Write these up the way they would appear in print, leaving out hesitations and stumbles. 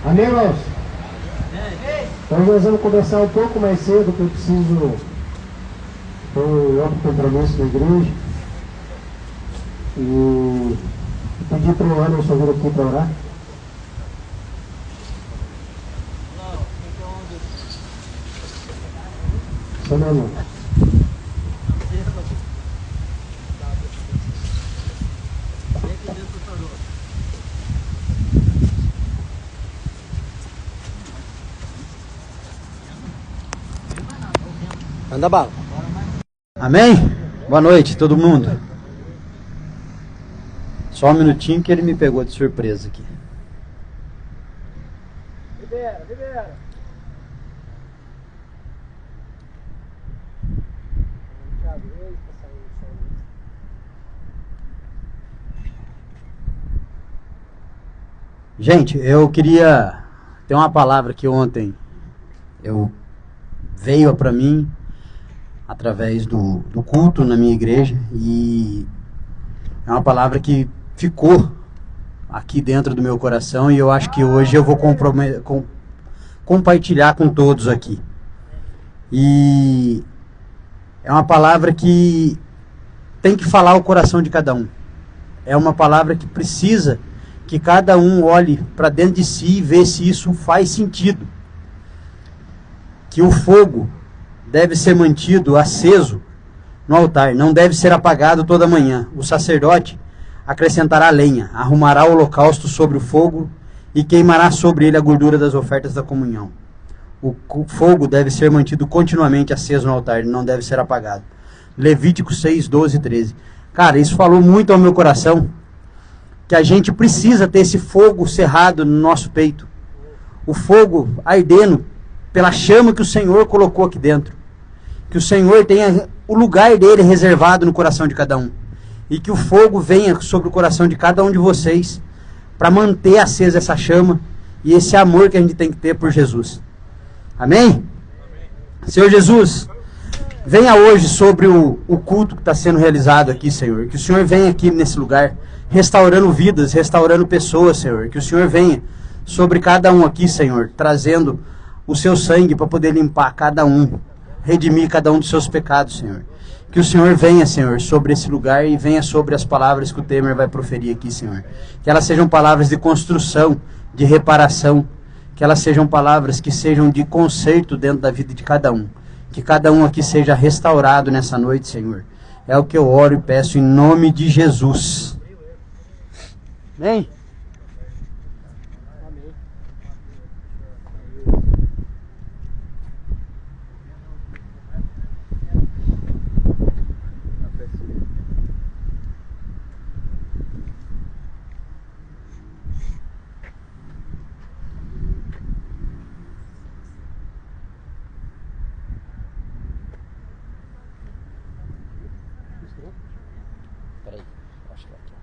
Amém, irmãos? Então nós vamos começar um pouco mais cedo, porque eu preciso ter outro compromisso na igreja. E pedir para o Anderson vir aqui para orar. Seu nome? Manda bala. Amém? Boa noite, todo mundo. Só um minutinho que ele me pegou de surpresa aqui. Libera. Gente, eu queria ter uma palavra que ontem veio para mim através do culto na minha igreja, e é uma palavra que ficou aqui dentro do meu coração, e eu acho que hoje eu vou compartilhar com todos aqui. E é uma palavra que tem que falar o coração de cada um. É uma palavra que precisa que cada um olhe para dentro de si e veja se isso faz sentido. Que o fogo deve ser mantido aceso no altar, não deve ser apagado toda manhã. O sacerdote acrescentará lenha, arrumará o holocausto sobre o fogo e queimará sobre ele a gordura das ofertas da comunhão. O fogo deve ser mantido continuamente aceso no altar, ele não deve ser apagado. Levítico 6, 12 e 13. Cara, isso falou muito ao meu coração, que a gente precisa ter esse fogo cerrado no nosso peito. O fogo ardendo pela chama que o Senhor colocou aqui dentro. Que o Senhor tenha o lugar dele reservado no coração de cada um. E que o fogo venha sobre o coração de cada um de vocês para manter acesa essa chama e esse amor que a gente tem que ter por Jesus. Amém? Senhor Jesus, venha hoje sobre o culto que está sendo realizado aqui, Senhor. Que o Senhor venha aqui nesse lugar, restaurando vidas, restaurando pessoas, Senhor. Que o Senhor venha sobre cada um aqui, Senhor, trazendo o seu sangue para poder limpar cada um, redimir cada um dos seus pecados, Senhor. Que o Senhor venha, Senhor, sobre esse lugar e venha sobre as palavras que o Temer vai proferir aqui, Senhor. Que elas sejam palavras de construção, de reparação. Que elas sejam palavras que sejam de conserto dentro da vida de cada um. Que cada um aqui seja restaurado nessa noite, Senhor. É o que eu oro e peço em nome de Jesus. Amém? Peraí, acho que é aqui.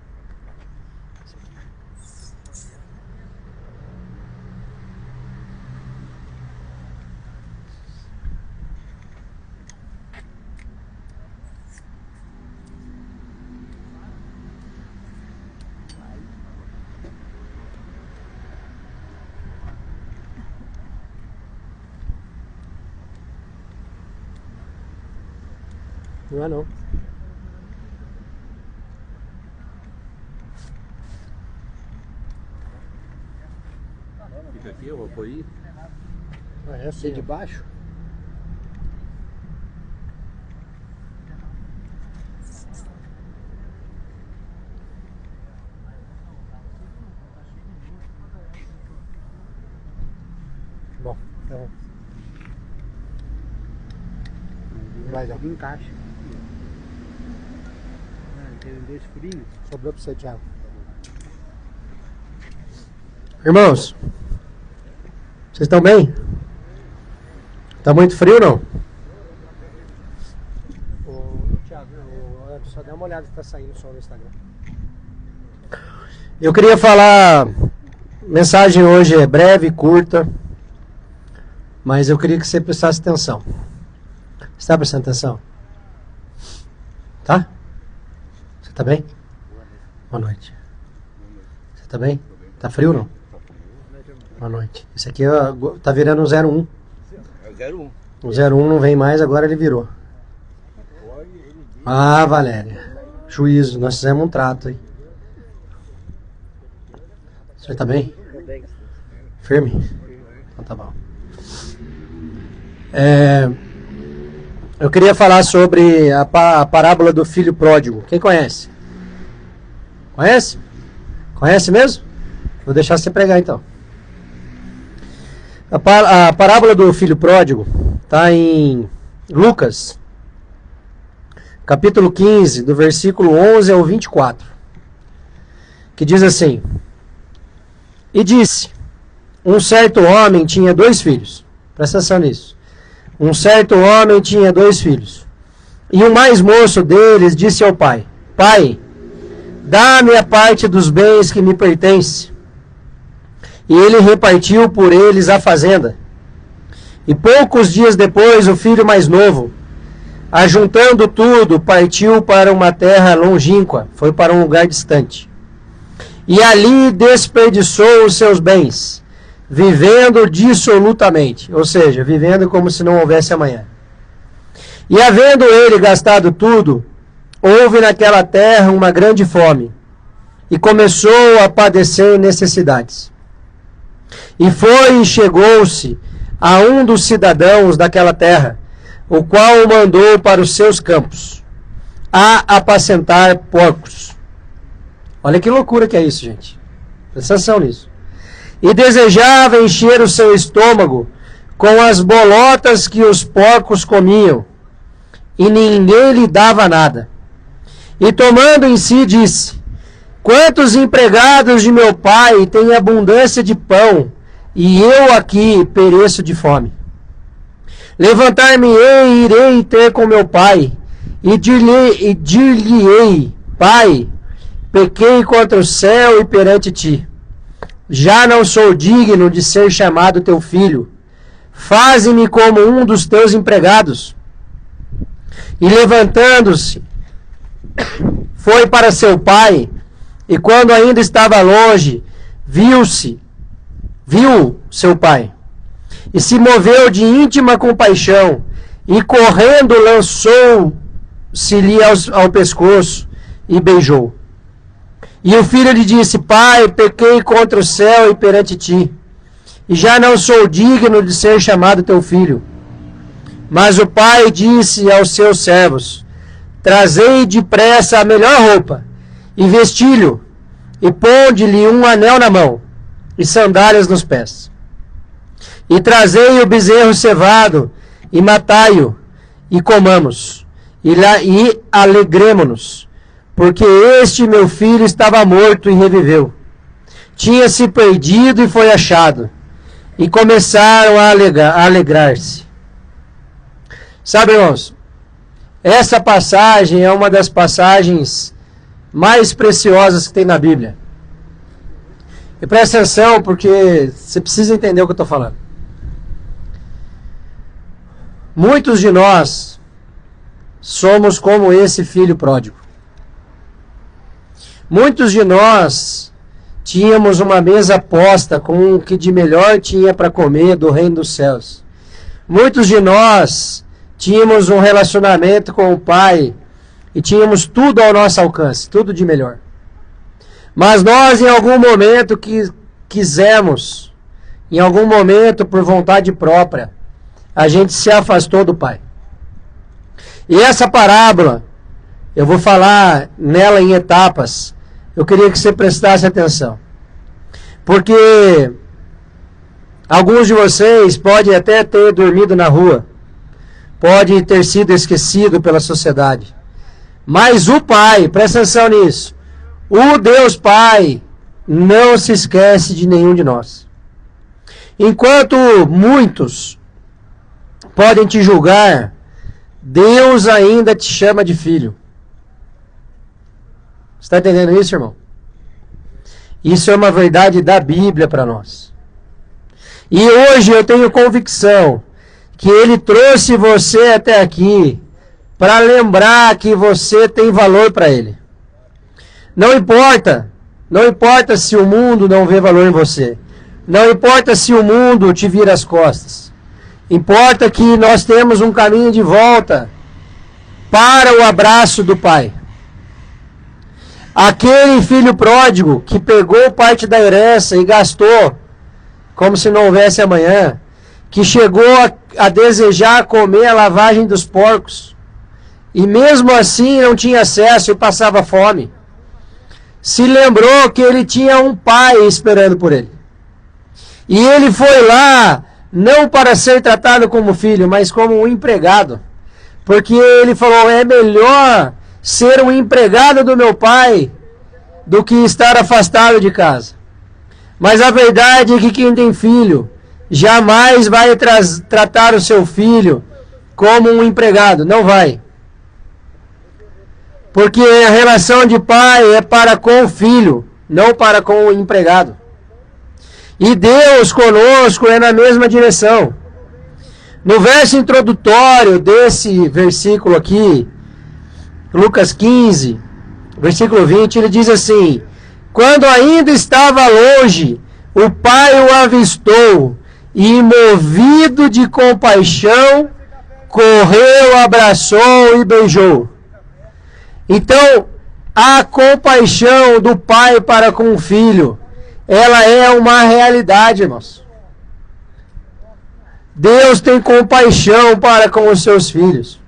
Não é não. Fica aqui, eu vou pôr aí. É assim, De baixo? Bom, então vai dar. Encaixa. Tem dois furinhos. Sobrou para você, Thiago. Irmãos, vocês estão bem? Tá muito frio, não? Thiago, só dá uma olhada que tá saindo só no Instagram. Eu queria falar, mensagem hoje é breve, curta, mas eu queria que você prestasse atenção. Você está prestando atenção? Tá? Você tá bem? Boa noite. Você tá bem? Tá frio, não? Boa noite. Esse aqui tá virando um 01. É o 01. O 01 não vem mais, agora ele virou. Ah, Valéria. Juízo, nós fizemos um trato aí. O senhor tá bem? Firme? Então tá bom. Eu queria falar sobre a parábola do filho pródigo. Quem conhece? Conhece? Conhece mesmo? Vou deixar você pregar então. A parábola do filho pródigo está em Lucas, capítulo 15, do versículo 11 ao 24, que diz assim: E disse, um certo homem tinha 2 filhos. Presta atenção nisso. Um certo homem tinha 2 filhos. E o mais moço deles disse ao pai: Pai, dá-me a parte dos bens que me pertence. E ele repartiu por eles a fazenda. E poucos dias depois, o filho mais novo, ajuntando tudo, partiu para uma terra longínqua, foi para um lugar distante. E ali desperdiçou os seus bens, vivendo dissolutamente, ou seja, vivendo como se não houvesse amanhã. E havendo ele gastado tudo, houve naquela terra uma grande fome, e começou a padecer necessidades. E foi e chegou-se a um dos cidadãos daquela terra, o qual o mandou para os seus campos, a apacentar porcos. Olha que loucura que é isso, gente. Presta atenção nisso. E desejava encher o seu estômago com as bolotas que os porcos comiam, e ninguém lhe dava nada. E tomando em si, disse: Quantos empregados de meu pai têm abundância de pão, e eu aqui pereço de fome? Levantar-me-ei e irei ter com meu pai, e dir-lhe-ei: Pai, pequei contra o céu e perante ti. Já não sou digno de ser chamado teu filho. Faze-me como um dos teus empregados. E levantando-se, foi para seu pai, e quando ainda estava longe, viu seu pai, e se moveu de íntima compaixão, e correndo lançou-se-lhe ao pescoço, e beijou. E o filho lhe disse: Pai, pequei contra o céu e perante ti, e já não sou digno de ser chamado teu filho. Mas o pai disse aos seus servos: Trazei depressa a melhor roupa, e vestilho, e ponde-lhe um anel na mão, e sandálias nos pés. E trazei o bezerro cevado, e matai-o, e comamos, e alegremo-nos, porque este meu filho estava morto e reviveu. Tinha se perdido e foi achado. E começaram a alegrar-se. Sabe, irmãos, essa passagem é uma das passagens mais preciosas que tem na Bíblia. E presta atenção, porque você precisa entender o que eu estou falando. Muitos de nós somos como esse filho pródigo. Muitos de nós tínhamos uma mesa posta com o que de melhor tinha para comer do reino dos céus. Muitos de nós tínhamos um relacionamento com o Pai e tínhamos tudo ao nosso alcance, tudo de melhor. Mas nós, em algum momento que quisemos, em algum momento por vontade própria, a gente se afastou do Pai. E essa parábola, eu vou falar nela em etapas. Eu queria que você prestasse atenção. Porque alguns de vocês podem até ter dormido na rua, pode ter sido esquecido pela sociedade. Mas o Pai, presta atenção nisso, o Deus Pai não se esquece de nenhum de nós. Enquanto muitos podem te julgar, Deus ainda te chama de filho. Está entendendo isso, irmão? Isso é uma verdade da Bíblia para nós. E hoje eu tenho convicção que Ele trouxe você até aqui para lembrar que você tem valor para Ele. Não importa se o mundo não vê valor em você. Não importa se o mundo te vira as costas. Importa que nós temos um caminho de volta para o abraço do Pai. Aquele filho pródigo que pegou parte da herança e gastou como se não houvesse amanhã, que chegou a desejar comer a lavagem dos porcos, e mesmo assim não tinha acesso e passava fome, se lembrou que ele tinha um pai esperando por ele. E ele foi lá, não para ser tratado como filho, mas como um empregado. Porque ele falou, é melhor ser um empregado do meu pai do que estar afastado de casa. Mas a verdade é que quem tem filho jamais vai tratar o seu filho como um empregado. Não vai. Porque a relação de pai é para com o filho, não para com o empregado. E Deus conosco é na mesma direção. No verso introdutório desse versículo aqui, Lucas 15, versículo 20, ele diz assim: quando ainda estava longe, o pai o avistou e, movido de compaixão, correu, abraçou e beijou. Então, a compaixão do pai para com o filho, ela é uma realidade, irmãos. Deus tem compaixão para com os seus filhos.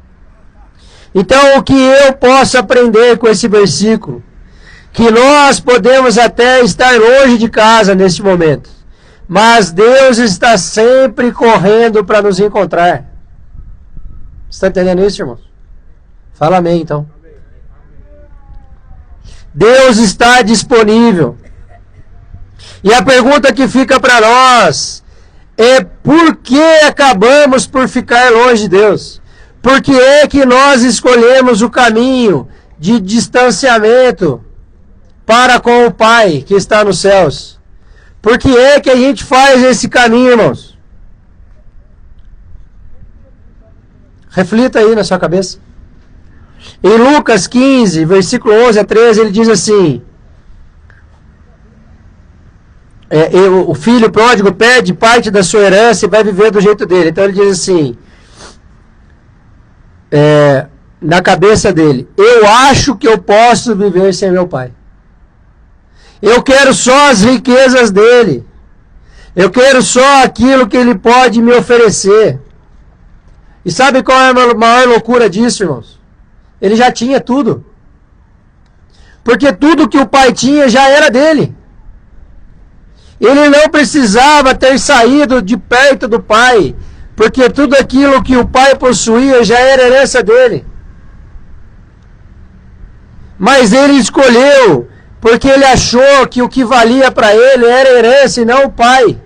Então, o que eu posso aprender com esse versículo? Que nós podemos até estar longe de casa neste momento, mas Deus está sempre correndo para nos encontrar. Está entendendo isso, irmãos? Fala amém, então. Deus está disponível. E a pergunta que fica para nós é: por que acabamos por ficar longe de Deus? Por que é que nós escolhemos o caminho de distanciamento para com o Pai que está nos céus? Por que é que a gente faz esse caminho, irmãos? Reflita aí na sua cabeça. Em Lucas 15, versículo 11 a 13, ele diz assim: o filho pródigo perde parte da sua herança e vai viver do jeito dele. Então ele diz assim, na cabeça dele: eu acho que eu posso viver sem meu pai. Eu quero só as riquezas dele. Eu quero só aquilo que ele pode me oferecer. E sabe qual é a maior loucura disso, irmãos? Ele já tinha tudo. Porque tudo que o pai tinha já era dele. Ele não precisava ter saído de perto do pai, porque tudo aquilo que o pai possuía já era herança dele. Mas ele escolheu, porque ele achou que o que valia para ele era herança e não o pai.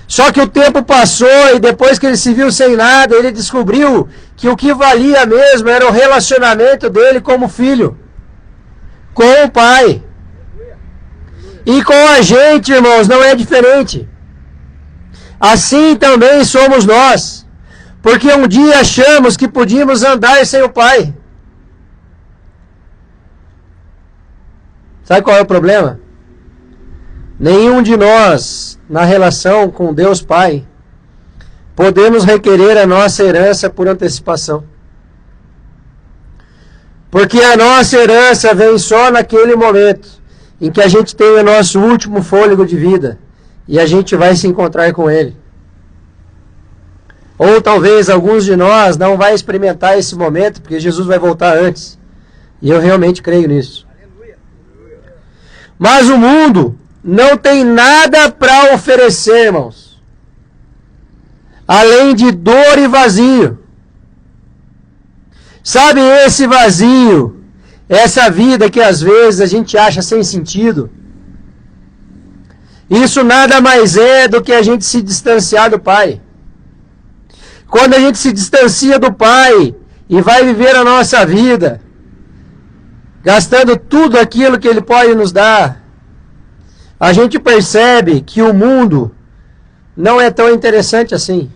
Só que o tempo passou e depois que ele se viu sem nada, ele descobriu que o que valia mesmo era o relacionamento dele como filho com o pai. E com a gente, irmãos, não é diferente. Assim também somos nós. Porque um dia achamos que podíamos andar sem o pai. Sabe qual é o problema? Nenhum de nós, na relação com Deus Pai, podemos requerer a nossa herança por antecipação. Porque a nossa herança vem só naquele momento em que a gente tem o nosso último fôlego de vida e a gente vai se encontrar com Ele. Ou talvez alguns de nós não vai experimentar esse momento porque Jesus vai voltar antes. E eu realmente creio nisso. Mas o mundo não tem nada para oferecer, irmãos, além de dor e vazio. Sabe esse vazio, essa vida que às vezes a gente acha sem sentido? Isso nada mais é do que a gente se distanciar do Pai. Quando a gente se distancia do Pai e vai viver a nossa vida, gastando tudo aquilo que Ele pode nos dar, a gente percebe que o mundo não é tão interessante assim.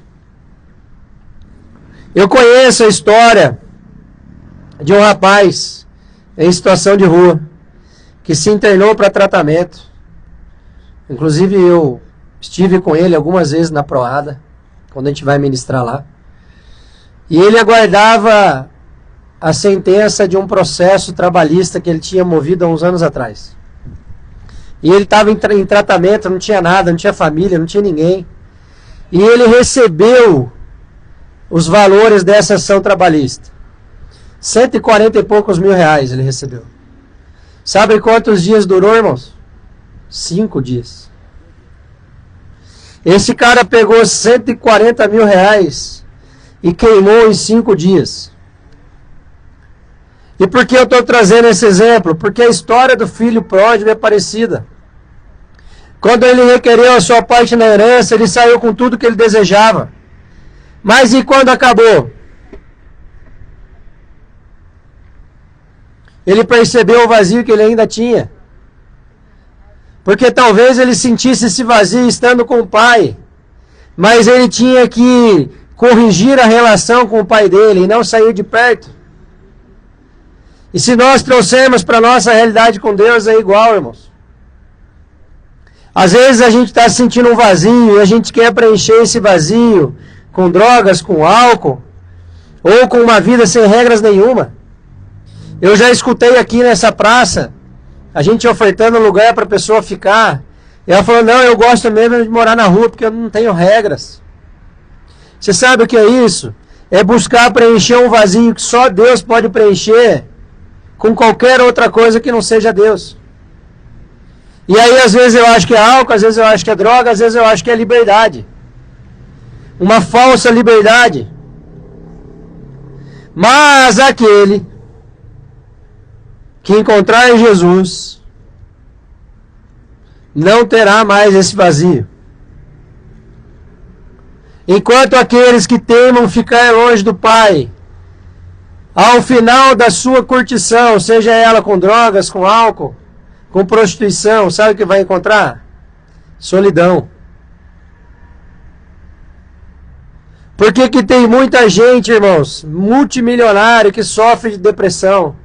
Eu conheço a história de um rapaz em situação de rua que se internou para tratamento. Inclusive eu estive com ele algumas vezes na Proada, quando a gente vai ministrar lá. E ele aguardava a sentença de um processo trabalhista que ele tinha movido há uns anos atrás. E ele estava em tratamento, não tinha nada, não tinha família, não tinha ninguém. E ele recebeu os valores dessa ação trabalhista. 140 e poucos mil reais ele recebeu. Sabe quantos dias durou, irmãos? 5 dias. Esse cara pegou 140 mil reais e queimou em 5 dias. E por que eu estou trazendo esse exemplo? Porque a história do filho pródigo é parecida. Quando ele requereu a sua parte na herança, ele saiu com tudo que ele desejava. Mas e quando acabou? Ele percebeu o vazio que ele ainda tinha. Porque talvez ele sentisse esse vazio estando com o pai. Mas ele tinha que corrigir a relação com o pai dele e não sair de perto. E se nós trouxermos para a nossa realidade com Deus, é igual, irmãos. Às vezes a gente está sentindo um vazio e a gente quer preencher esse vazio com drogas, com álcool, ou com uma vida sem regras nenhuma. Eu já escutei aqui nessa praça, a gente ofertando lugar para a pessoa ficar, e ela falou, não, eu gosto mesmo de morar na rua porque eu não tenho regras. Você sabe o que é isso? É buscar preencher um vazio que só Deus pode preencher com qualquer outra coisa que não seja Deus. E aí às vezes eu acho que é álcool, às vezes eu acho que é droga, às vezes eu acho que é liberdade. Uma falsa liberdade. Mas aquele que encontrar em Jesus não terá mais esse vazio. Enquanto aqueles que temam ficar longe do Pai, ao final da sua curtição, seja ela com drogas, com álcool, com prostituição, sabe o que vai encontrar? Solidão. Por que que tem muita gente, irmãos, multimilionário, que sofre de depressão?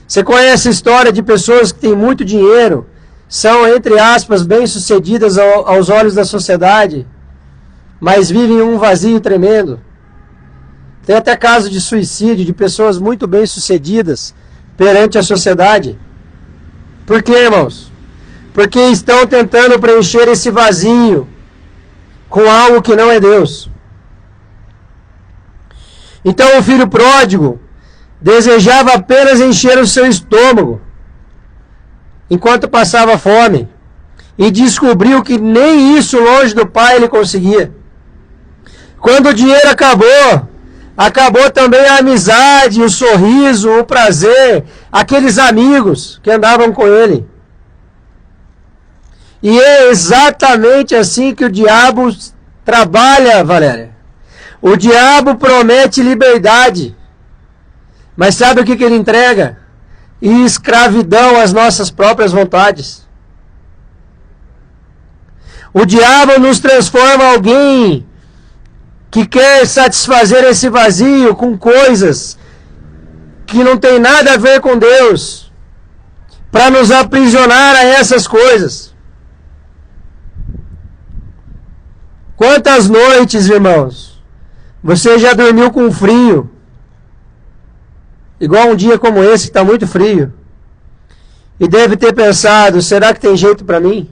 Você conhece a história de pessoas que têm muito dinheiro, são, entre aspas, bem-sucedidas aos olhos da sociedade, mas vivem um vazio tremendo. Tem até caso de suicídio de pessoas muito bem-sucedidas perante a sociedade. Por quê, irmãos? Porque estão tentando preencher esse vazio com algo que não é Deus. Então o filho pródigo desejava apenas encher o seu estômago enquanto passava fome, e descobriu que nem isso longe do pai ele conseguia. Quando o dinheiro acabou também a amizade, o sorriso, o prazer, aqueles amigos que andavam com ele. E é exatamente assim que o diabo trabalha, Valéria. O diabo promete liberdade, mas sabe o que ele entrega? Escravidão às nossas próprias vontades. O diabo nos transforma em alguém que quer satisfazer esse vazio com coisas que não tem nada a ver com Deus, para nos aprisionar a essas coisas. Quantas noites, irmãos, você já dormiu com frio? Igual um dia como esse, que está muito frio. E deve ter pensado, será que tem jeito para mim?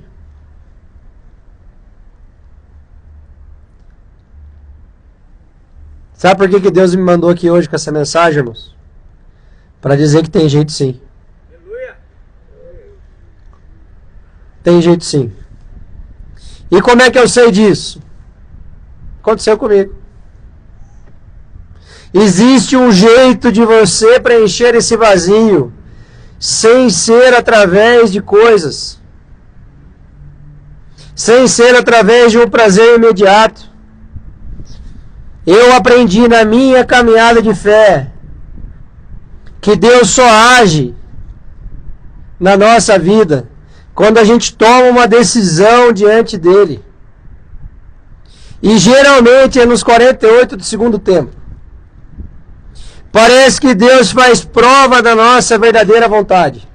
Sabe por que Deus me mandou aqui hoje com essa mensagem, irmãos? Para dizer que tem jeito sim. Tem jeito sim. E como é que eu sei disso? Aconteceu comigo. Existe um jeito de você preencher esse vazio sem ser através de coisas, sem ser através de um prazer imediato. Eu aprendi na minha caminhada de fé que Deus só age na nossa vida quando a gente toma uma decisão diante dele. E geralmente é nos 48 do segundo tempo. Parece que Deus faz prova da nossa verdadeira vontade.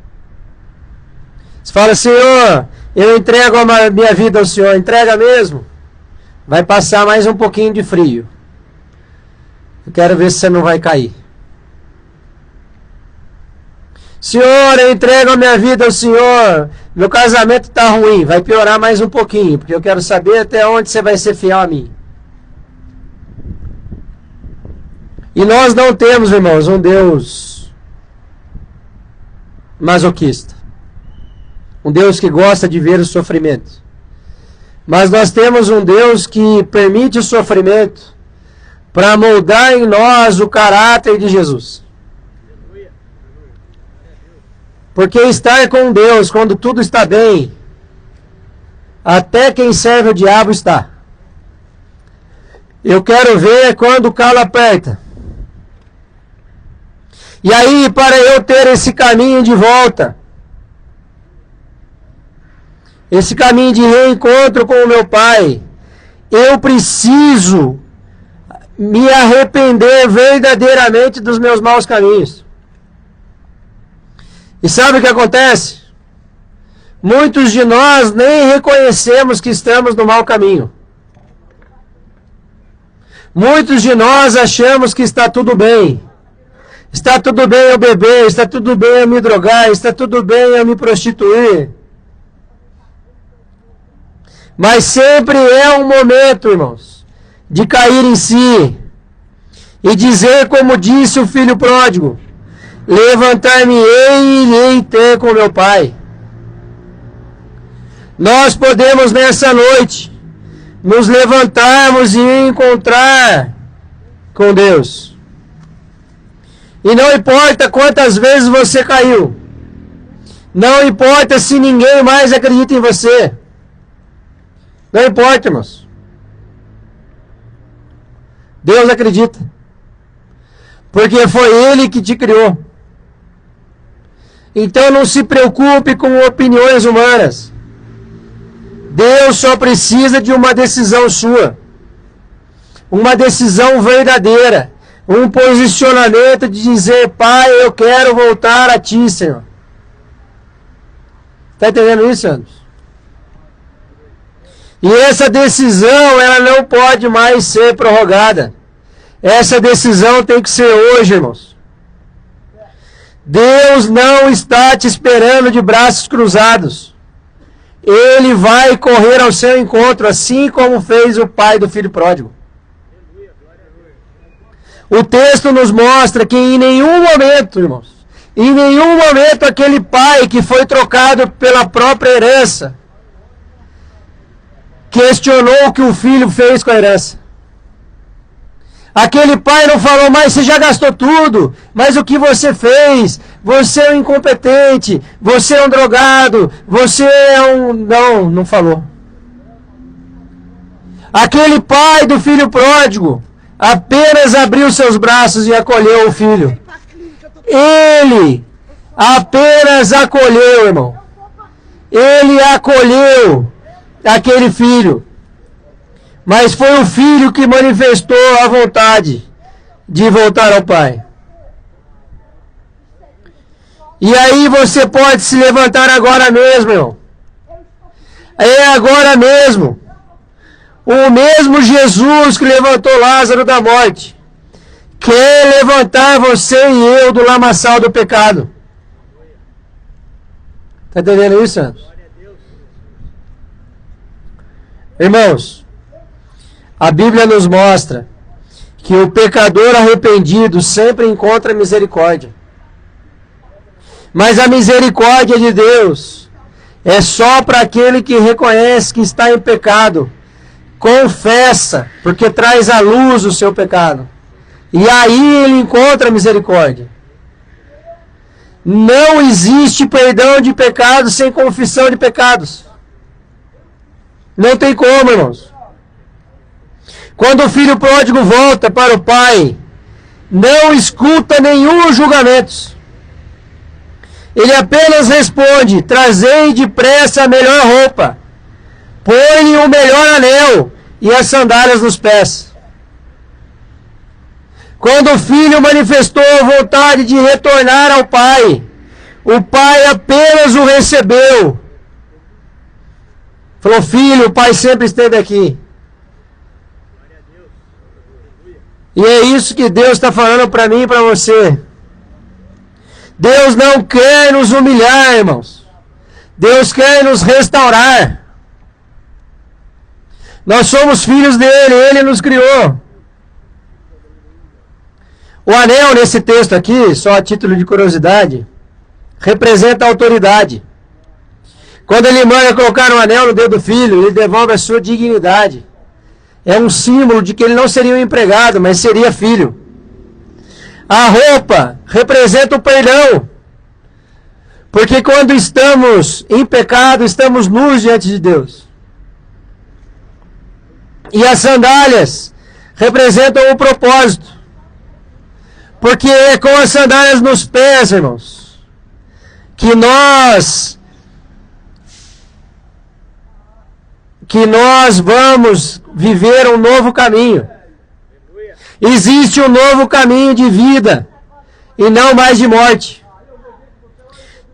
Você fala, Senhor, eu entrego a minha vida ao Senhor. Entrega mesmo. Vai passar mais um pouquinho de frio. Eu quero ver se você não vai cair. Senhor, eu entrego a minha vida ao Senhor. Meu casamento está ruim. Vai piorar mais um pouquinho, porque eu quero saber até onde você vai ser fiel a mim. E nós não temos, irmãos, um Deus masoquista. Um Deus que gosta de ver o sofrimento. Mas nós temos um Deus que permite o sofrimento para moldar em nós o caráter de Jesus. Porque estar com Deus quando tudo está bem, até quem serve o diabo está. Eu quero ver quando o calo aperta. E aí, para eu ter esse caminho de volta, esse caminho de reencontro com o meu Pai, eu preciso me arrepender verdadeiramente dos meus maus caminhos. E sabe o que acontece? Muitos de nós nem reconhecemos que estamos no mau caminho. Muitos de nós achamos que está tudo bem. Está tudo bem eu beber, está tudo bem eu me drogar, está tudo bem eu me prostituir. Mas sempre é um momento, irmãos, de cair em si e dizer como disse o filho pródigo: levantar-me-ei e irei ter com meu pai. Nós podemos nessa noite nos levantarmos e encontrar com Deus. E não importa quantas vezes você caiu. Não importa se ninguém mais acredita em você. Não importa, irmãos. Deus acredita. Porque foi Ele que te criou. Então não se preocupe com opiniões humanas. Deus só precisa de uma decisão sua. Uma decisão verdadeira. Um posicionamento de dizer: Pai, eu quero voltar a Ti, Senhor. Está entendendo isso, Anderson? E essa decisão, ela não pode mais ser prorrogada. Essa decisão tem que ser hoje, irmãos. Deus não está te esperando de braços cruzados. Ele vai correr ao seu encontro, assim como fez o pai do filho pródigo. O texto nos mostra que em nenhum momento, irmãos, em nenhum momento aquele pai que foi trocado pela própria herança questionou o que o filho fez com a herança. Aquele pai não falou: mas você já gastou tudo, mas o que você fez? Você é um incompetente, você é um drogado, você é um... Não falou. Aquele pai do filho pródigo apenas abriu seus braços e acolheu o filho. Ele apenas acolheu, irmão. Ele acolheu aquele filho. Mas foi o filho que manifestou a vontade de voltar ao pai. E aí você pode se levantar agora mesmo, irmão. É agora mesmo. O mesmo Jesus que levantou Lázaro da morte quer levantar você e eu do lamaçal do pecado. Está entendendo isso, Santos? Irmãos, a Bíblia nos mostra que o pecador arrependido sempre encontra misericórdia. Mas a misericórdia de Deus é só para aquele que reconhece que está em pecado, confessa, porque traz à luz o seu pecado. E aí ele encontra misericórdia. Não existe perdão de pecados sem confissão de pecados. Não tem como, irmãos. Quando o filho pródigo volta para o pai, não escuta nenhum julgamento. Ele apenas responde: trazei depressa a melhor roupa, põe o melhor anel e as sandálias nos pés. Quando o filho manifestou a vontade de retornar ao pai, o pai apenas o recebeu Falou, filho, o pai sempre esteve aqui. E é isso que Deus está falando para mim e para você. Deus não quer nos humilhar, irmãos. Deus quer nos restaurar. Nós somos filhos dele, ele nos criou. O anel nesse texto aqui, só a título de curiosidade, representa a autoridade. Quando ele manda colocar um anel no dedo do filho, ele devolve a sua dignidade. É um símbolo de que ele não seria um empregado, mas seria filho. A roupa representa o perdão. Porque quando estamos em pecado, estamos nus diante de Deus. E as sandálias representam o propósito. Porque é com as sandálias nos pés, irmãos, que nós vamos viver um novo caminho. Existe um novo caminho de vida e não mais de morte.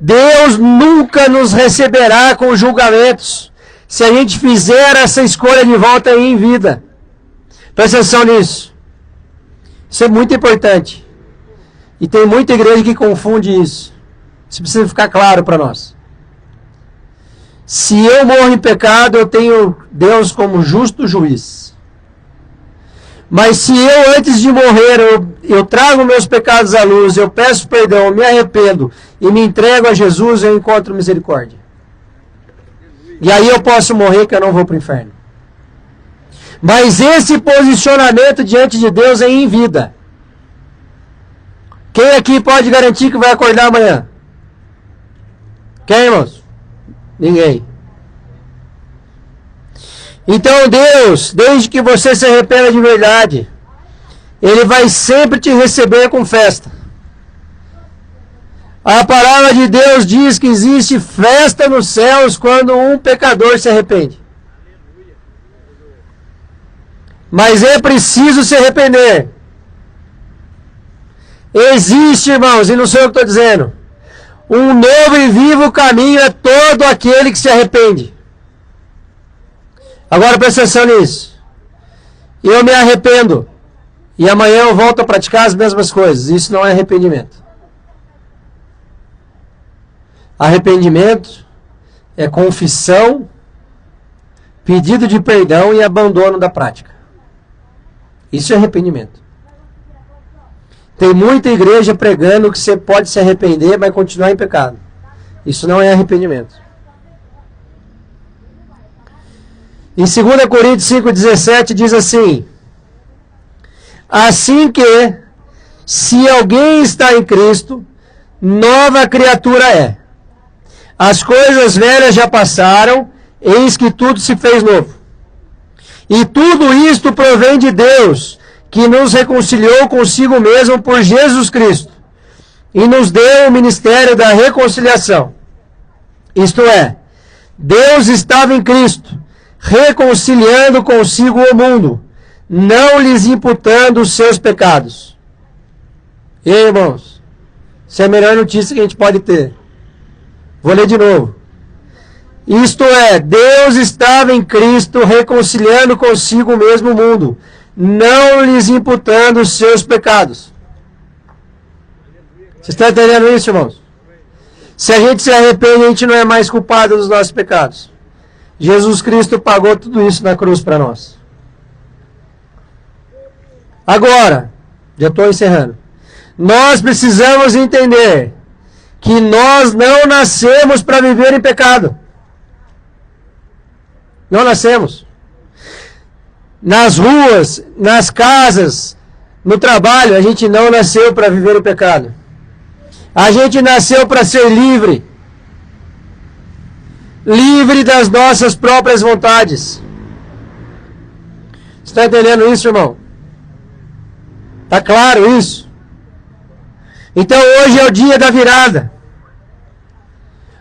Deus nunca nos receberá com julgamentos se a gente fizer essa escolha de volta em vida. Presta atenção nisso. Isso é muito importante. E tem muita igreja que confunde isso. Isso precisa ficar claro para nós. Se eu morro em pecado, eu tenho Deus como justo juiz. Mas se eu, antes de morrer, eu trago meus pecados à luz, eu peço perdão, eu me arrependo e me entrego a Jesus, eu encontro misericórdia. E aí eu posso morrer que eu não vou para o inferno. Mas esse posicionamento diante de Deus é em vida. Quem aqui pode garantir que vai acordar amanhã? Quem, irmãos? Ninguém. Então Deus, desde que você se arrependa de verdade, Ele vai sempre te receber com festa. A palavra de Deus diz que existe festa nos céus quando um pecador se arrepende. Mas é preciso se arrepender. Existe, irmãos, e não sou eu que estou dizendo, um novo e vivo caminho é todo aquele que se arrepende. Agora presta atenção nisso. Eu me arrependo e amanhã eu volto a praticar as mesmas coisas. Isso não é arrependimento. Arrependimento é confissão, pedido de perdão e abandono da prática. Isso é arrependimento. Tem muita igreja pregando que você pode se arrepender, mas continuar em pecado. Isso não é arrependimento. Em 2 Coríntios 5,17 diz assim: assim que, se alguém está em Cristo, nova criatura é. As coisas velhas já passaram, eis que tudo se fez novo. E tudo isto provém de Deus, que nos reconciliou consigo mesmo por Jesus Cristo, e nos deu o ministério da reconciliação. Isto é, Deus estava em Cristo, reconciliando consigo o mundo, não lhes imputando os seus pecados. E aí, irmãos, essa é a melhor notícia que a gente pode ter. Vou ler de novo. Isto é, Deus estava em Cristo, reconciliando consigo mesmo o mundo, não lhes imputando os seus pecados. Vocês estão entendendo isso, irmãos? Se a gente se arrepende, a gente não é mais culpado dos nossos pecados. Jesus Cristo pagou tudo isso na cruz para nós. Agora, já estou encerrando. Nós precisamos entender que nós não nascemos para viver em pecado. Não nascemos. Nas ruas, nas casas, no trabalho, a gente não nasceu para viver o pecado. A gente nasceu para ser livre. Livre das nossas próprias vontades. Você está entendendo isso, irmão? Está claro isso? Então hoje é o dia da virada.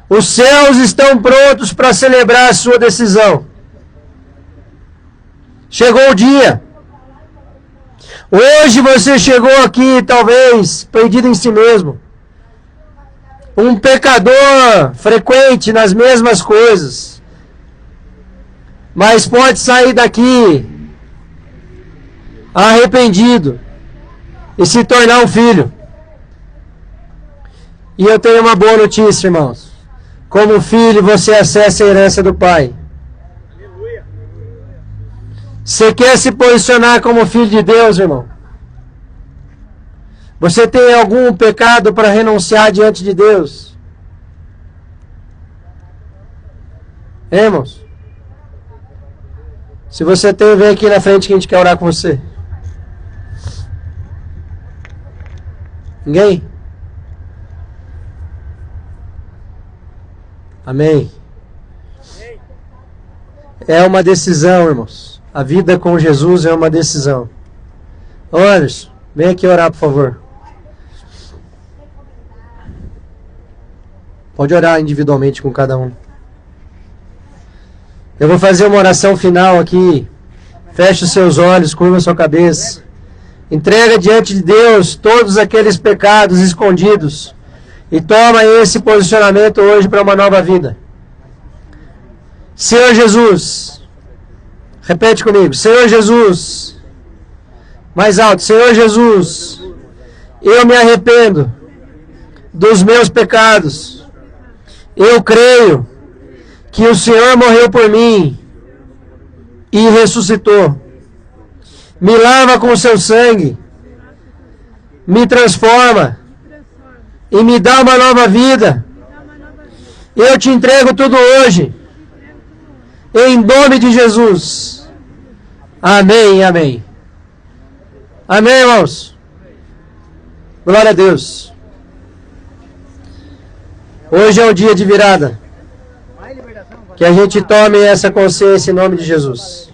Os céus estão prontos para celebrar a sua decisão. Chegou o dia. Hoje você chegou aqui, talvez, perdido em si mesmo. Um pecador frequente nas mesmas coisas. mas pode sair daqui arrependido e se tornar um filho. E eu tenho uma boa notícia, irmãos. Como filho, você acessa a herança do Pai. Você quer se posicionar como filho de Deus, irmão? Você tem algum pecado para renunciar diante de Deus? Irmãos? Se você tem, vem aqui na frente que a gente quer orar com você. Ninguém? Amém. É uma decisão, irmãos. A vida com Jesus é uma decisão. Anderson, vem aqui orar, por favor. Pode orar individualmente com cada um. Eu vou fazer uma oração final aqui. Feche os seus olhos, curva a sua cabeça. Entrega diante de Deus todos aqueles pecados escondidos. E toma esse posicionamento hoje para uma nova vida. Senhor Jesus. Repete comigo. Senhor Jesus. Mais alto. Senhor Jesus. Eu me arrependo dos meus pecados. Eu creio que o Senhor morreu por mim e ressuscitou. Me lava com o seu sangue, me transforma e me dá uma nova vida. Eu te entrego tudo hoje, em nome de Jesus. Amém, amém. Amém, irmãos. Glória a Deus. Hoje é o dia de virada. Que a gente tome essa consciência em nome de Jesus.